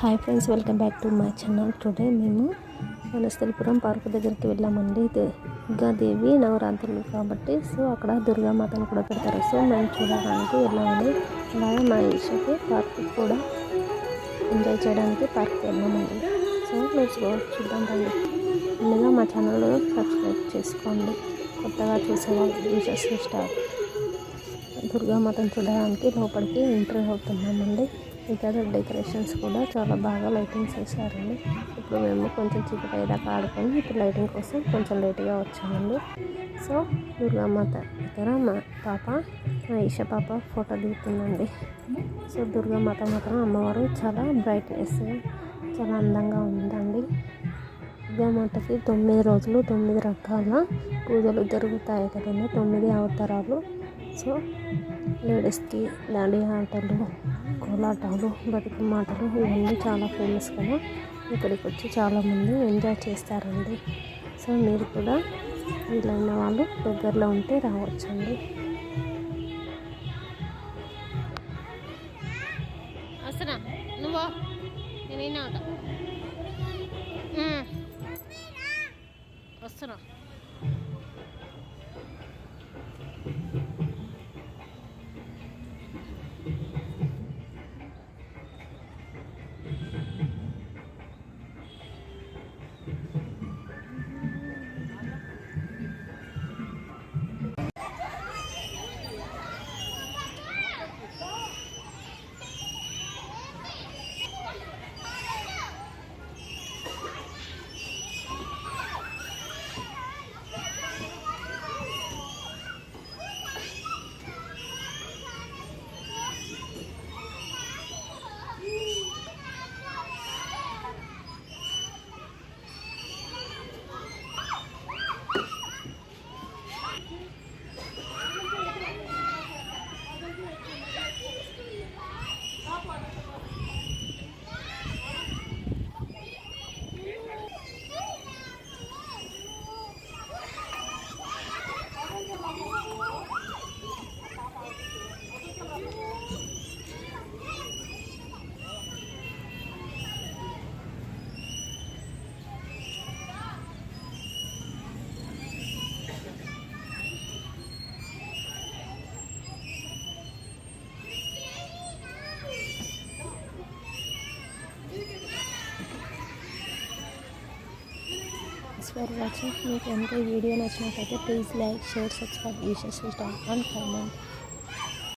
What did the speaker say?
Hi friends, welcome back to my channel. Today మేము Vanasthalipuram park దగ్గరికి వెళ్ళామండి. దుర్గాదేవి నవరాత్రులు కాబట్టి సో అక్కడ దుర్గామాతను కూడా పెడతారు. సో మేము చూడడానికి వెళ్ళామని, అలాగే మా ఇషకి పార్క్ కూడా ఎంజాయ్ చేయడానికి పార్క్ వెళ్ళామండి. సో లెట్స్ గో, చూద్దాం రండి. ముందుగా మా ఛానల్లో సబ్స్క్రైబ్ చేసుకోండి. కొత్తగా చూసేవాళ్ళు ఈషస్ స్టార్ దుర్గామాతను చూడడానికి లోపలికి ఎంట్రీ అవుతున్నామండి. ఇక్కడ డెకరేషన్స్ కూడా చాలా బాగా లైటింగ్స్ వేసారండి. ఇప్పుడు మేము కొంచెం చీకటి అయ్యేదాకా ఆడుకొని ఇప్పుడు లైటింగ్ కోసం కొంచెం లేట్గా వచ్చామండి. సో దుర్గామాత దగ్గర మా పాప, మా ఈష పాప ఫోటో దిగుతుందండి. సో దుర్గామాత మాత్రం అమ్మవారు చాలా బ్రైట్నెస్, చాలా అందంగా ఉందండి. దుర్గామాతకి 9 రోజులు 9 రకాల పూజలు జరుగుతాయి కదండి, 9 అవతారాలు. సో లేడీస్కి దాండి ఆటలు, కోలాటాలు, బతుకమ్మ ఆటలు ఇవన్నీ చాలా ఫేమస్ కదా. ఇక్కడికి వచ్చి చాలామంది ఎంజాయ్ చేస్తారండి. సో మీరు కూడా వీలైన వాళ్ళు దగ్గరలో ఉంటే రావచ్చండి. వస్తున్నా నువ్వు నేను వస్తున్నా. For watching. మీకు ఎంత వీడియో నచ్చినట్లయితే please like, share, subscribe, Eesha's star and comment.